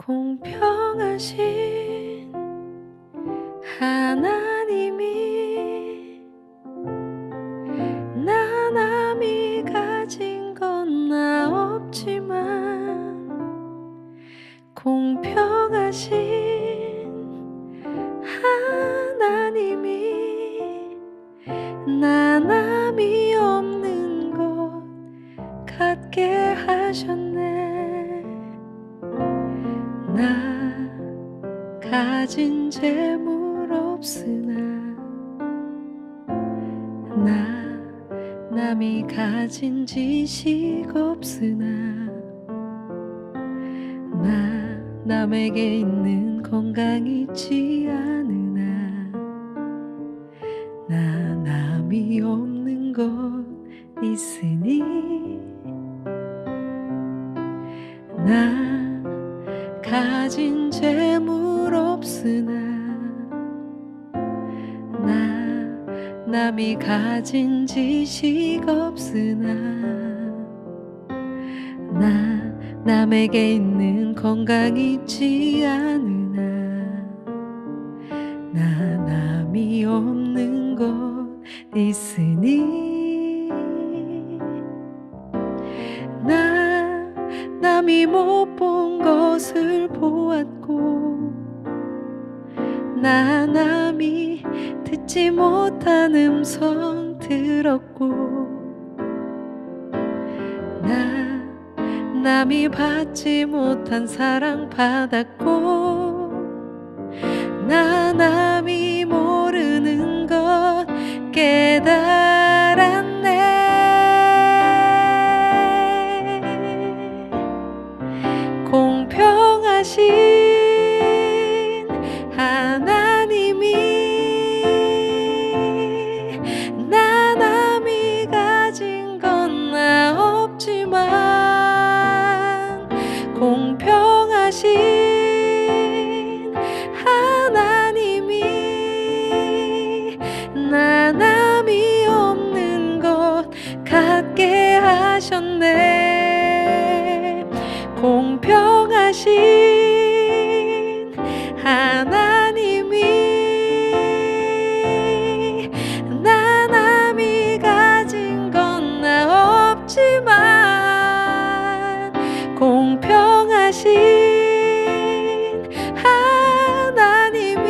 공평하신 하나님이 나 남이 가진 건 나 없지만 공평하신 하나님이 나 남이 없는 것 갖게 하셨네. 나 가진 재물 없으나 나 남이 가진 지식 없으나 나 남에게 있는 건강 있지 않으나 나 남이 없는 것 있으니 나 가진 재물 없으나 나 남이 가진 지식 없으나 나 남에게 있는 건강 있지 않으나 나 남이 없는 것 있으니 나 남이 못 본 것을 보았고 나 남이 듣지 못한 음성 들었고 나 남이 받지 못한 사랑 받았고 나 남이 모르는 것 깨달았네. 공평하신 하나님이 나 남이 가진 건 나 없지만 공평하신 하나님이 나 남이 없는 것 갖게 하셨네. 공평하신 하나님이 나 남이 가진 건 나 없지만 공평하신 하나님이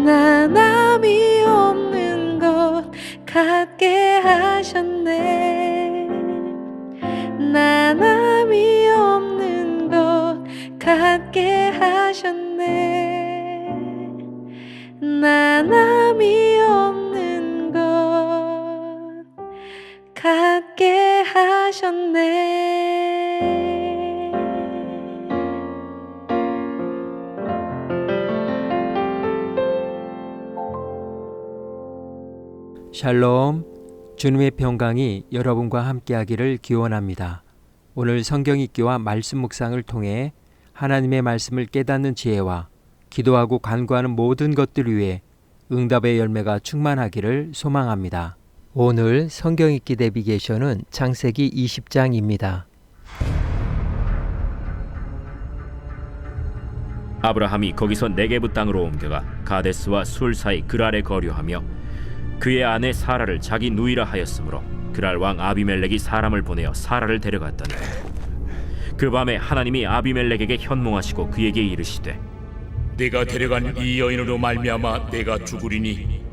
나 남이 없는 것 갖게 하셨네. 나 남이 없는 것 갖게 하셨네. 나 남이 없는 것 갖게 하셨네. 샬롬, 주님의 평강이 여러분과 함께하기를 기원합니다. 오늘 성경 읽기와 말씀 묵상을 통해 하나님의 말씀을 깨닫는 지혜와 기도하고 간구하는 모든 것들 위해 응답의 열매가 충만하기를 소망합니다. 오늘 성경 읽기 내비게이션은 창세기 20장입니다. 아브라함이 거기서 네게부 땅으로 옮겨가 가데스와 술 사이 그랄에 거류하며 그의 아내 사라를 자기 누이라 하였으므로 그랄 왕 아비멜렉이 사람을 보내어 사라를 데려갔더니 그 밤에 하나님이 아비멜렉에게 현몽하시고 그에게 이르시되 네가 데려간 이 여인으로 말미암아 내가 죽으리니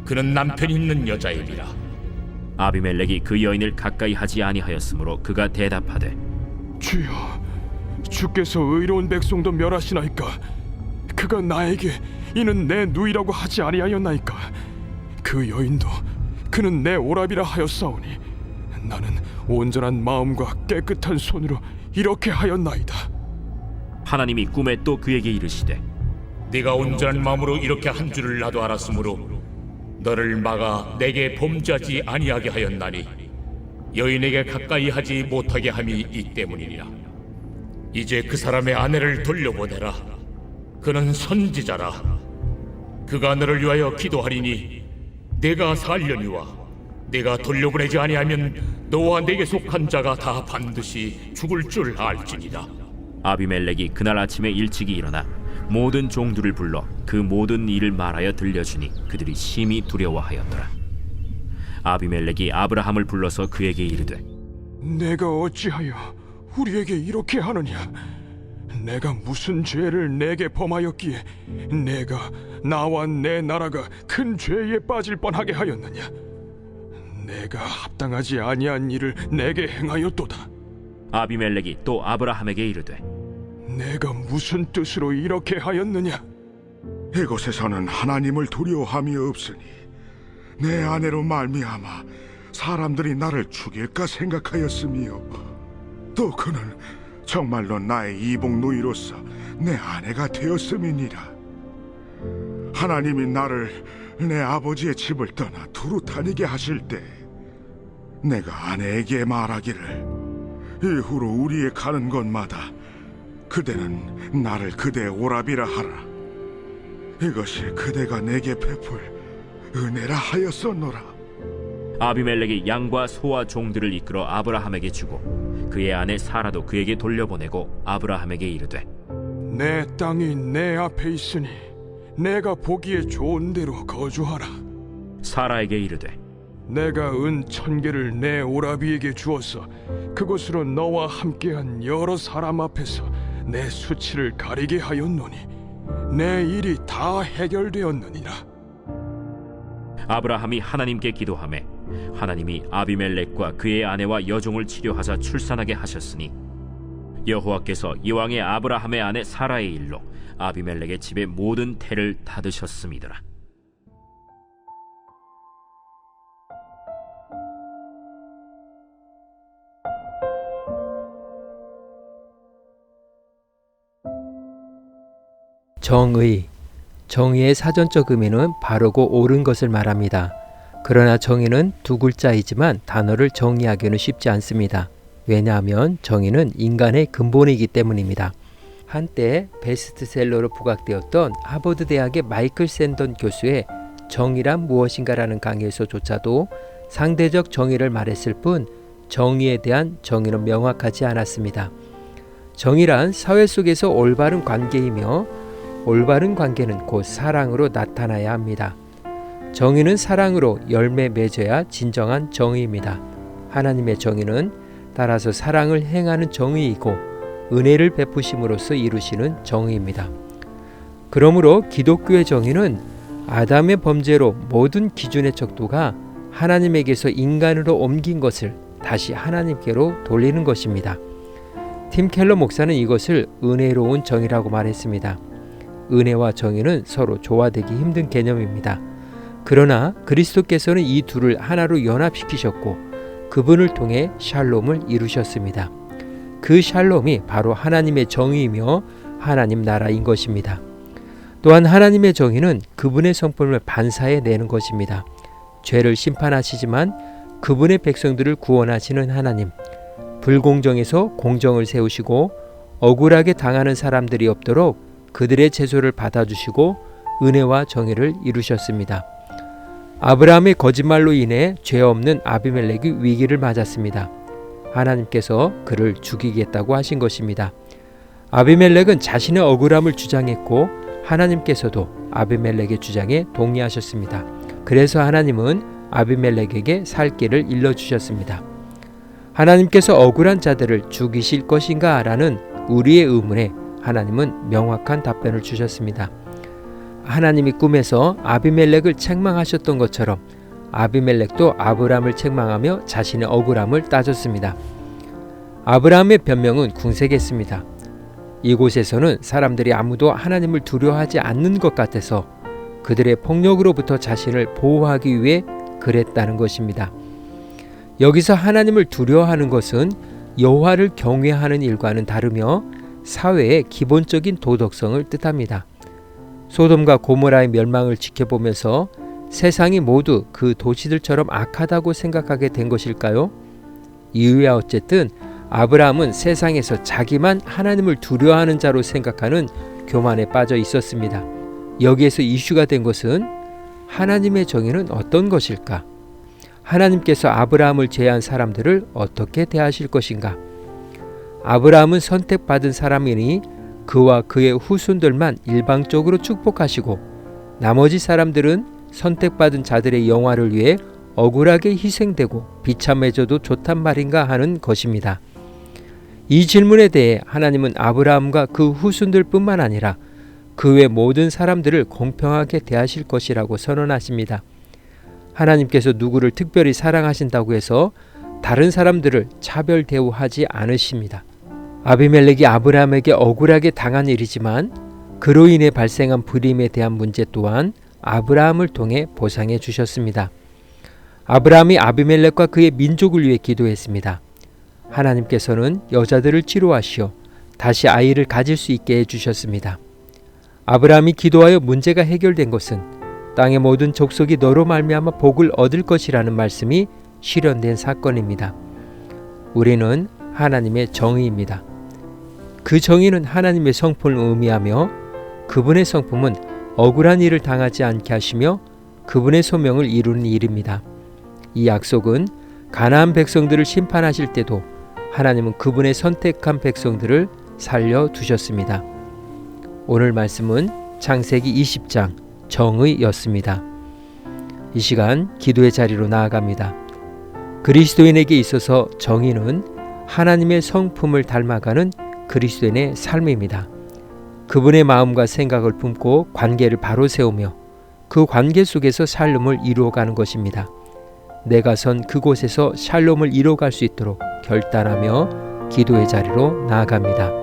그는 남편이 있는 여자이니라. 아비멜렉이 그 여인을 가까이 하지 아니하였으므로 그가 대답하되 주여, 주께서 의로운 백성도 멸하시나이까? 그가 나에게 이는 내 누이라고 하지 아니하였나이까? 그 여인도 그는 내 오라비라 하였사오니 나는 온전한 마음과 깨끗한 손으로 이렇게 하였나이다. 하나님이 꿈에 또 그에게 이르시되 네가 온전한 마음으로 이렇게 한 줄을 나도 알았으므로 너를 막아 내게 범죄하지 아니하게 하였나니 여인에게 가까이 하지 못하게 함이 이 때문이니라. 이제 그 사람의 아내를 돌려보내라. 그는 선지자라. 그가 너를 위하여 기도하리니 내가 살려니와 내가 돌려보내지 아니하면 너와 내게 속한 자가 다 반드시 죽을 줄 알지니라. 아비멜렉이 그날 아침에 일찍이 일어나 모든 종들을 불러 그 모든 일을 말하여 들려주니 그들이 심히 두려워하였더라. 아비멜렉이 아브라함을 불러서 그에게 이르되 내가 어찌하여 우리에게 이렇게 하느냐? 내가 무슨 죄를 내게 범하였기에 내가 나와 내 나라가 큰 죄에 빠질 뻔하게 하였느냐? 내가 합당하지 아니한 일을 내게 행하였도다. 아비멜렉이 또 아브라함에게 이르되 내가 무슨 뜻으로 이렇게 하였느냐? 이곳에서는 하나님을 두려워함이 없으니 내 아내로 말미암아 사람들이 나를 죽일까 생각하였으며 또 그는 정말로 나의 이복 누이로서 내 아내가 되었음이니라. 하나님이 나를 내 아버지의 집을 떠나 두루 다니게 하실 때 내가 아내에게 말하기를 이후로 우리의 가는 곳마다 그대는 나를 그대의 오라비라 하라. 이것이 그대가 내게 베풀 은혜라 하였었노라. 아비멜렉이 양과 소와 종들을 이끌어 아브라함에게 주고 그의 아내 사라도 그에게 돌려보내고 아브라함에게 이르되 내 땅이 내 앞에 있으니 내가 보기에 좋은 대로 거주하라. 사라에게 이르되 내가 은 1000개를 내 오라비에게 주어서 그곳으로 너와 함께한 여러 사람 앞에서 내 수치를 가리게 하였노니 내 일이 다 해결되었느니라. 아브라함이 하나님께 기도하매 하나님이 아비멜렉과 그의 아내와 여종을 치료하사 출산하게 하셨으니 여호와께서 이왕의 아브라함의 아내 사라의 일로 아비멜렉의 집의 모든 태를 닫으셨음이더라. 정의의 사전적 의미는 바르고 옳은 것을 말합니다. 그러나 정의는 두 글자이지만 단어를 정의하기는 쉽지 않습니다. 왜냐하면 정의는 인간의 근본이기 때문입니다. 한때 베스트셀러로 부각되었던 하버드 대학의 마이클 샌던 교수의 정의란 무엇인가라는 강의에서조차도 상대적 정의를 말했을 뿐 정의에 대한 정의는 명확하지 않았습니다. 정의란 사회 속에서 올바른 관계이며 올바른 관계는 곧 사랑으로 나타나야 합니다. 정의는 사랑으로 열매 맺어야 진정한 정의입니다. 하나님의 정의는 따라서 사랑을 행하는 정의이고 은혜를 베푸심으로써 이루시는 정의입니다. 그러므로 기독교의 정의는 아담의 범죄로 모든 기준의 척도가 하나님에게서 인간으로 옮긴 것을 다시 하나님께로 돌리는 것입니다. 팀 켈러 목사는 이것을 은혜로운 정의라고 말했습니다. 은혜와 정의는 서로 조화되기 힘든 개념입니다. 그러나 그리스도께서는 이 둘을 하나로 연합시키셨고 그분을 통해 샬롬을 이루셨습니다. 그 샬롬이 바로 하나님의 정의이며 하나님 나라인 것입니다. 또한 하나님의 정의는 그분의 성품을 반사해 내는 것입니다. 죄를 심판하시지만 그분의 백성들을 구원하시는 하나님, 불공정에서 공정을 세우시고 억울하게 당하는 사람들이 없도록 그들의 제소를 받아주시고 은혜와 정의를 이루셨습니다. 아브라함의 거짓말로 인해 죄 없는 아비멜렉이 위기를 맞았습니다. 하나님께서 그를 죽이겠다고 하신 것입니다. 아비멜렉은 자신의 억울함을 주장했고 하나님께서도 아비멜렉의 주장에 동의하셨습니다. 그래서 하나님은 아비멜렉에게 살 길을 일러주셨습니다. 하나님께서 억울한 자들을 죽이실 것인가? 라는 우리의 의문에 하나님은 명확한 답변을 주셨습니다. 하나님이 꿈에서 아비멜렉을 책망하셨던 것처럼 아비멜렉도 아브라함을 책망하며 자신의 억울함을 따졌습니다. 아브라함의 변명은 궁색했습니다. 이곳에서는 사람들이 아무도 하나님을 두려워하지 않는 것 같아서 그들의 폭력으로부터 자신을 보호하기 위해 그랬다는 것입니다. 여기서 하나님을 두려워하는 것은 여호와를 경외하는 일과는 다르며 사회의 기본적인 도덕성을 뜻합니다. 소돔과 고모라의 멸망을 지켜보면서 세상이 모두 그 도시들처럼 악하다고 생각하게 된 것일까요? 이유야 어쨌든 아브라함은 세상에서 자기만 하나님을 두려워하는 자로 생각하는 교만에 빠져 있었습니다. 여기에서 이슈가 된 것은 하나님의 정의는 어떤 것일까? 하나님께서 아브라함을 제외한 사람들을 어떻게 대하실 것인가? 아브라함은 선택받은 사람이니 그와 그의 후손들만 일방적으로 축복하시고 나머지 사람들은 선택받은 자들의 영화를 위해 억울하게 희생되고 비참해져도 좋단 말인가 하는 것입니다. 이 질문에 대해 하나님은 아브라함과 그 후손들 뿐만 아니라 그 외 모든 사람들을 공평하게 대하실 것이라고 선언하십니다. 하나님께서 누구를 특별히 사랑하신다고 해서 다른 사람들을 차별 대우하지 않으십니다. 아비멜렉이 아브라함에게 억울하게 당한 일이지만 그로 인해 발생한 불임에 대한 문제 또한 아브라함을 통해 보상해 주셨습니다. 아브라함이 아비멜렉과 그의 민족을 위해 기도했습니다. 하나님께서는 여자들을 치료하시어 다시 아이를 가질 수 있게 해주셨습니다. 아브라함이 기도하여 문제가 해결된 것은 땅의 모든 족속이 너로 말미암아 복을 얻을 것이라는 말씀이 실현된 사건입니다. 우리는 하나님의 정의입니다. 그 정의는 하나님의 성품을 의미하며 그분의 성품은 억울한 일을 당하지 않게 하시며 그분의 소명을 이루는 일입니다. 이 약속은 가나안 백성들을 심판하실 때도 하나님은 그분의 선택한 백성들을 살려두셨습니다. 오늘 말씀은 창세기 20장 정의였습니다. 이 시간 기도의 자리로 나아갑니다. 그리스도인에게 있어서 정의는 하나님의 성품을 닮아가는 그리스도인의 삶입니다. 그분의 마음과 생각을 품고 관계를 바로 세우며 그 관계 속에서 샬롬을 이루어가는 것입니다. 내가 선 그곳에서 샬롬을 이루어갈 수 있도록 결단하며 기도의 자리로 나아갑니다.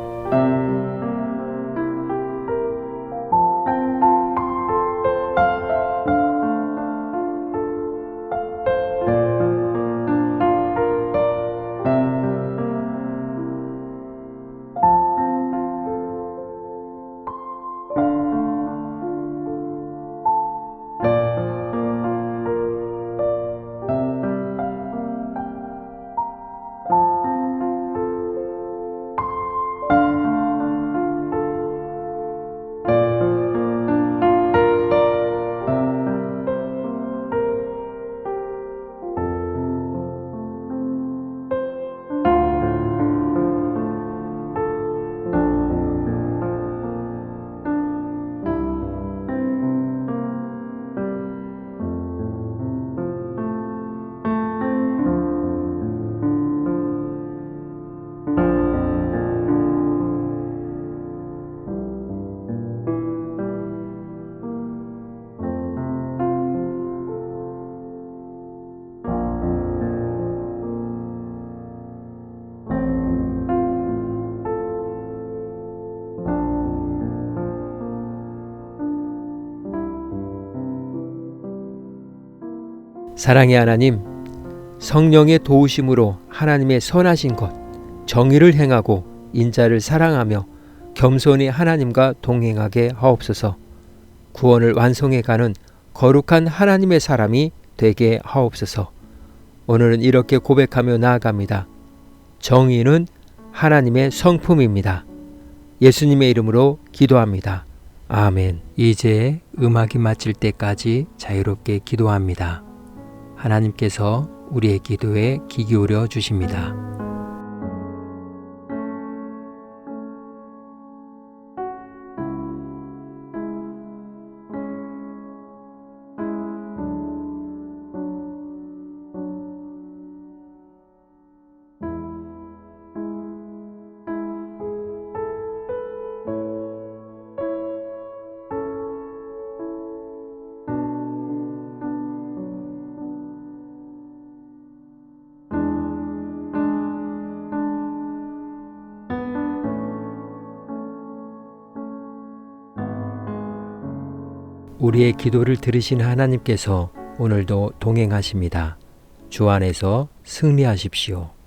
사랑의 하나님, 성령의 도우심으로 하나님의 선하신 것, 정의를 행하고 인자를 사랑하며 겸손히 하나님과 동행하게 하옵소서. 구원을 완성해가는 거룩한 하나님의 사람이 되게 하옵소서. 오늘은 이렇게 고백하며 나아갑니다. 정의는 하나님의 성품입니다. 예수님의 이름으로 기도합니다. 아멘. 이제 음악이 마칠 때까지 자유롭게 기도합니다. 하나님께서 우리의 기도에 귀 기울여 주십니다. 우리의 기도를 들으신 하나님께서 오늘도 동행하십니다. 주 안에서 승리하십시오.